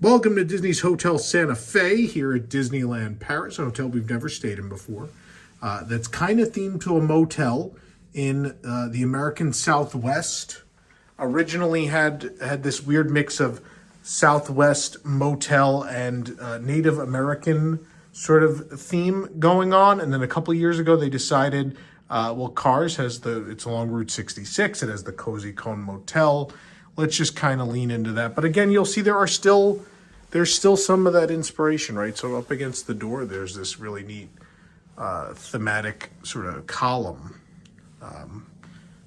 Welcome to Disney's Hotel Santa Fe here at Disneyland Paris, a hotel we've never stayed in before. That's kind of themed to a motel in the American Southwest. Originally had this weird mix of Southwest motel and Native American sort of theme going on. And then a couple years ago, they decided, Cars has it's along Route 66. It has the Cozy Cone Motel. Let's just kind of lean into that. But again, you'll see there's still some of that inspiration, right? So up against the door, there's this really neat thematic sort of column.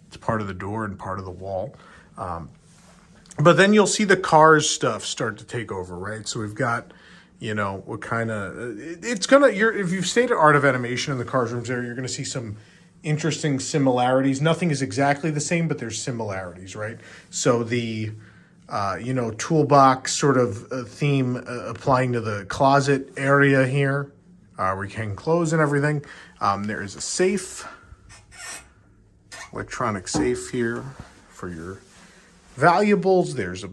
It's part of the door and part of the wall. But then you'll see the Cars stuff start to take over, right? So we've got, what kind of, if you've stayed at Art of Animation in the Cars rooms there, you're going to see some interesting similarities. Nothing is exactly the same, but there's similarities, right? So the, toolbox sort of theme applying to the closet area here, where you hang clothes and everything. There is a safe, electronic safe here for your valuables. There's a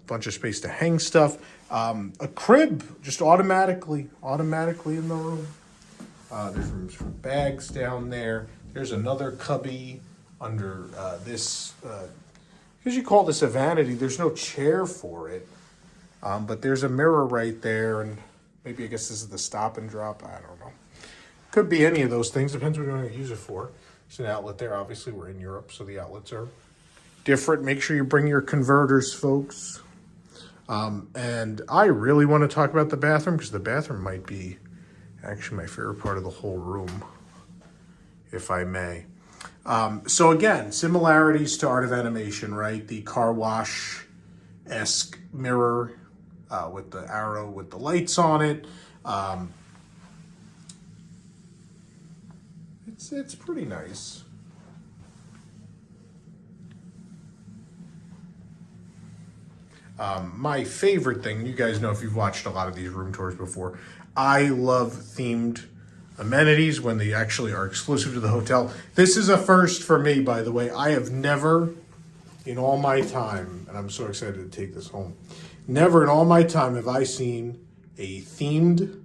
bunch of space to hang stuff. A crib just automatically in the room. There's rooms for bags down there. There's another cubby under this. Because you call this a vanity, there's no chair for it. But there's a mirror right there. And maybe I guess this is the stop and drop. I don't know. Could be any of those things. Depends what you're going to use it for. There's an outlet there. Obviously, we're in Europe, so the outlets are different. Make sure you bring your converters, folks. And I really want to talk about the bathroom because the bathroom might be actually my favorite part of the whole room, if I may. So again, similarities to Art of Animation, right? The car wash-esque mirror with the arrow with the lights on it. It's pretty nice. My favorite thing, you guys know if you've watched a lot of these room tours before, I love themed amenities when they actually are exclusive to the hotel. This is a first for me, by the way. I have never, in all my time, and I'm so excited to take this home, never in all my time have I seen a themed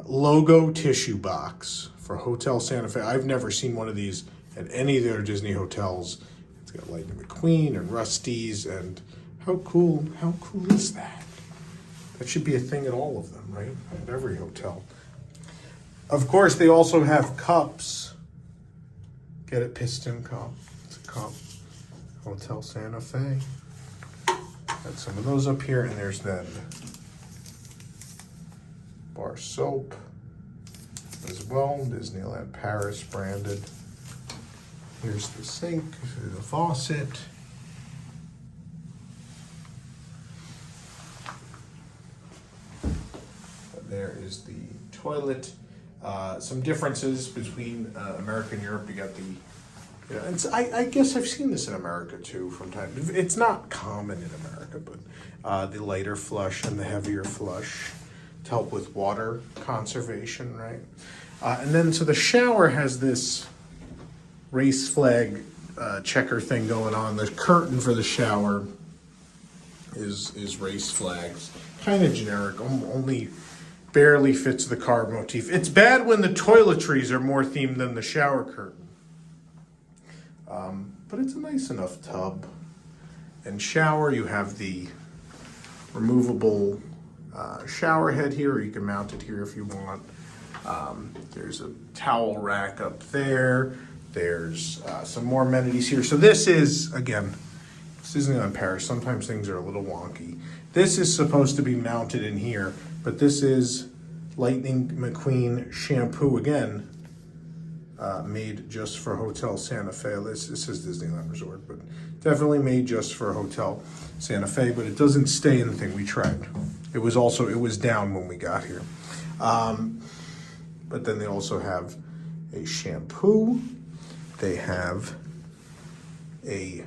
logo tissue box for Hotel Santa Fe. I've never seen one of these at any of the other Disney hotels. It's got Lightning McQueen and Rusty's, and how cool is that? That should be a thing at all of them, right? At every hotel. Of course, they also have cups. Get it, piston cup. It's a cup. Hotel Santa Fe. Got some of those up here, and there's then bar soap as well. Disneyland Paris branded. Here's the sink, the faucet. There is the toilet. Some differences between America and Europe. You got the, I guess I've seen this in America too from time. It's not common in America, but the lighter flush and the heavier flush to help with water conservation, right? And then so the shower has this race flag checker thing going on. The curtain for the shower is race flags, kind of generic, only barely fits the car motif. It's bad when the toiletries are more themed than the shower curtain. But it's a nice enough tub and shower. You have the removable shower head here, or you can mount it here if you want. There's a towel rack up there. There's some more amenities here. So this is, again, Disneyland Paris. Sometimes things are a little wonky. This is supposed to be mounted in here, but this is Lightning McQueen shampoo, again, made just for Hotel Santa Fe. This is Disneyland Resort, but definitely made just for Hotel Santa Fe, but it doesn't stay in the thing. We tried. It was down when we got here. But then they also have a shampoo. They have a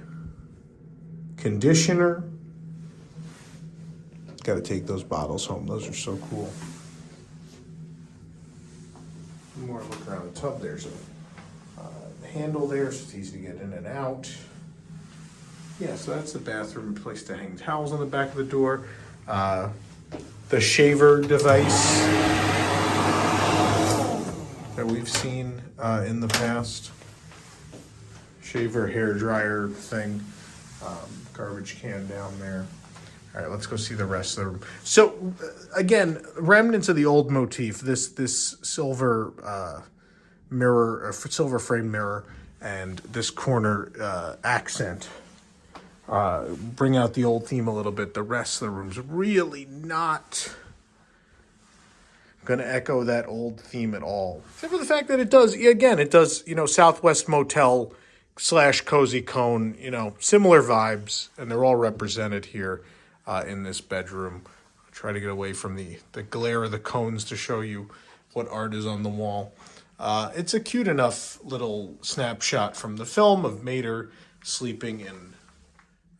conditioner. Got to take those bottles home. Those are so cool. More look around the tub. There's a handle there, so it's easy to get in and out. Yeah, so that's the bathroom, place to hang towels on the back of the door. The shaver device that we've seen in the past. Shaver, hair dryer thing. Garbage can down there. All right, let's go see the rest of the room. So, again, remnants of the old motif. This silver mirror, silver frame mirror, and this corner accent bring out the old theme a little bit. The rest of the room's really not going to echo that old theme at all. Except for the fact that it does, Southwest Motel / Cozy Cone, similar vibes, and they're all represented here in this bedroom. I'll try to get away from the glare of the cones to show you what art is on the wall. It's a cute enough little snapshot from the film of Mater sleeping in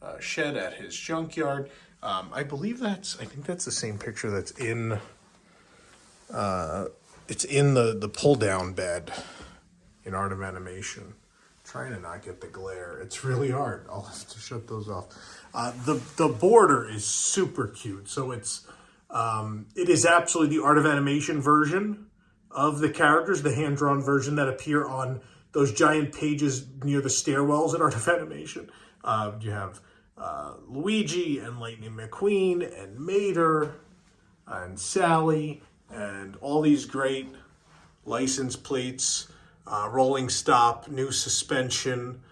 a shed at his junkyard. I think that's the same picture that's in it's in the pull down bed in Art of Animation. Trying to not get the glare. It's really hard. I'll have to shut those off. The border is super cute. So it is absolutely the Art of Animation version of the characters, the hand-drawn version that appear on those giant pages near the stairwells at Art of Animation. You have Luigi and Lightning McQueen and Mater and Sally and all these great license plates. Rolling stop, new suspension,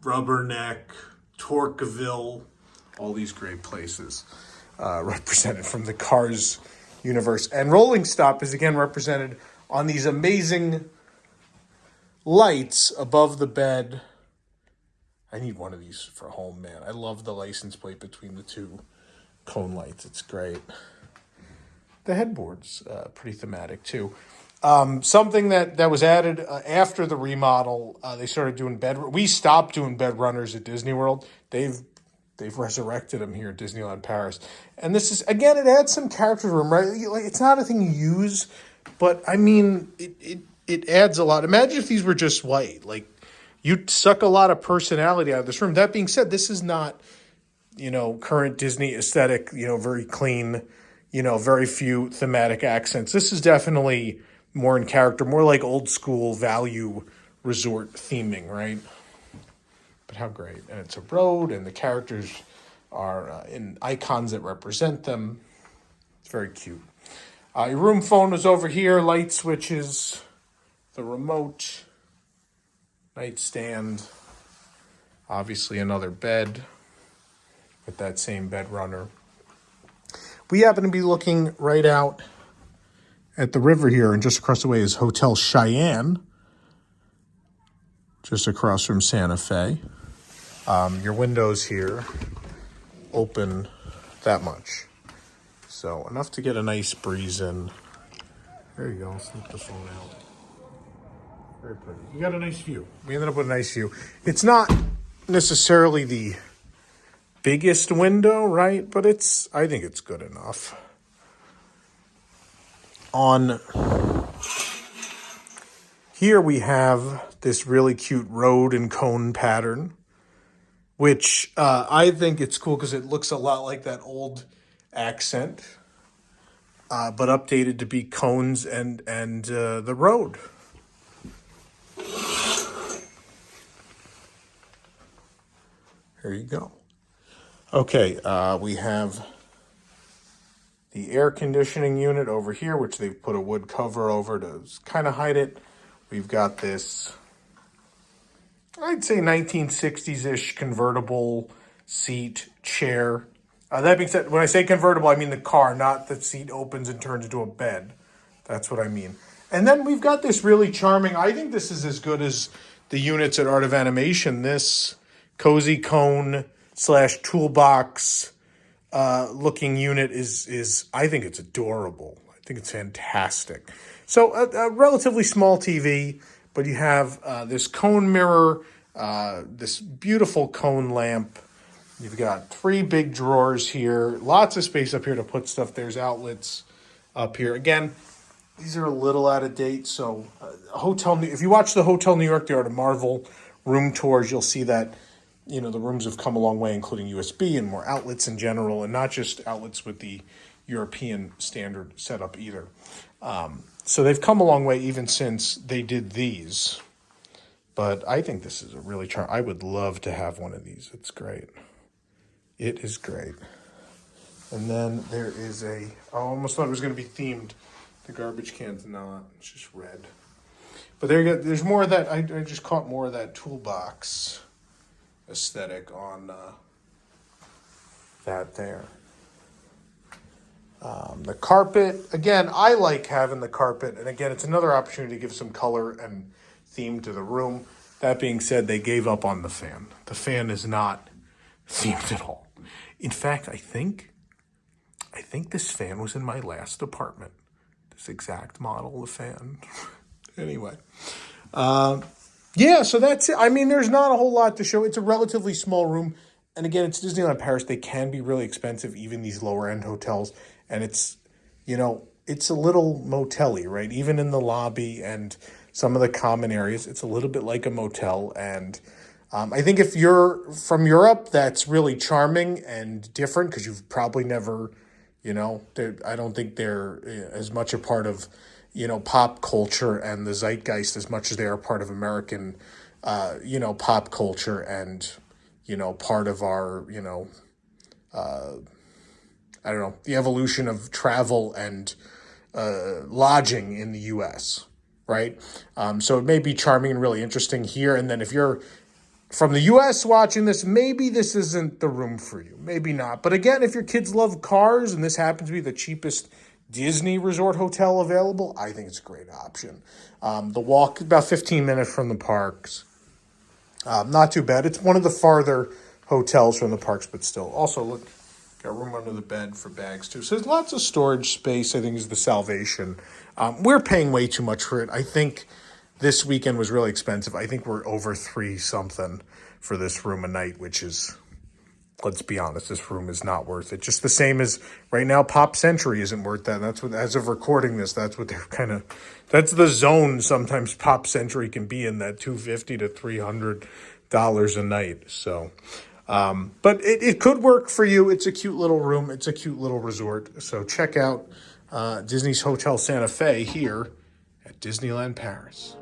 Rubberneck, Torqueville, all these great places represented from the Cars universe. And Rolling Stop is again represented on these amazing lights above the bed. I need one of these for home, man. I love the license plate between the two cone lights. It's great. The headboard's pretty thematic too. Something that was added after the remodel, they started doing we stopped doing bed runners at Disney World. They've resurrected them here at Disneyland Paris. And this is, again, it adds some character to them, right? Like, it's not a thing you use, but I mean, it adds a lot. Imagine if these were just white. Like, you'd suck a lot of personality out of this room. That being said, this is not, current Disney aesthetic, very clean, very few thematic accents. This is definitely more in character, more like old school value resort theming, right? But how great. And it's a road, and the characters are in icons that represent them. It's very cute. Your room phone was over here, light switches, the remote, nightstand, obviously another bed with that same bed runner. We happen to be looking right out at the river here, and just across the way is Hotel Cheyenne, just across from Santa Fe. Your windows here open that much, so enough to get a nice breeze in. There you go. Snip the phone out. Very pretty. You got a nice view. We ended up with a nice view. It's not necessarily the biggest window, right? But I think it's good enough. On here we have this really cute road and cone pattern, which I think it's cool because it looks a lot like that old accent, but updated to be cones and the road. There you go. Okay, we have the air conditioning unit over here, which they've put a wood cover over to kind of hide it. We've got this, I'd say 1960s-ish convertible seat chair. That being said, when I say convertible, I mean the car, not the seat opens and turns into a bed. That's what I mean. And then we've got this really charming, I think this is as good as the units at Art of Animation, this cozy cone / toolbox looking unit is I think it's adorable. I think it's fantastic. So a relatively small TV, but you have this cone mirror, this beautiful cone lamp. You've got 3 big drawers here, lots of space up here to put stuff. There's outlets up here. Again, these are a little out of date. So if you watch the Hotel New York, the Art of Marvel room tours, you'll see that the rooms have come a long way, including USB and more outlets in general, and not just outlets with the European standard setup either. So they've come a long way even since they did these. But I think this is a really I would love to have one of these. It's great. It is great. And then there is I almost thought it was going to be themed. The garbage can's not. It's just red. But there's more of that. I just caught more of that toolbox aesthetic on that there. The carpet, again, I like having the carpet. And again, it's another opportunity to give some color and theme to the room. That being said, they gave up on the fan. The fan is not themed at all. In fact, I think this fan was in my last apartment. This exact model of fan. Anyway. Yeah, so that's it. I mean, there's not a whole lot to show. It's a relatively small room. And again, it's Disneyland Paris. They can be really expensive, even these lower end hotels. And it's a little motel-y, right? Even in the lobby and some of the common areas, it's a little bit like a motel. And I think if you're from Europe, that's really charming and different because you've probably never, I don't think they're as much a part of, pop culture and the zeitgeist as much as they are part of American, pop culture and, part of our, I don't know, the evolution of travel and lodging in the U.S., right? So it may be charming and really interesting here. And then if you're from the U.S. watching this, maybe this isn't the room for you. Maybe not. But again, if your kids love cars and this happens to be the cheapest Disney resort hotel available, I think it's a great option. The walk, about 15 minutes from the parks. Not too bad. It's one of the farther hotels from the parks, but still. Also, look, got room under the bed for bags, too. So there's lots of storage space, I think, is the salvation. We're paying way too much for it. I think this weekend was really expensive. I think we're over $3-something for this room a night, which is, let's be honest, this room is not worth it. Just the same as right now, Pop Century isn't worth that. That's what, as of recording this, that's what they're that's the zone sometimes Pop Century can be in, that $250 to $300 a night. So, but it could work for you. It's a cute little room. It's a cute little resort. So check out Disney's Hotel Santa Fe here at Disneyland Paris.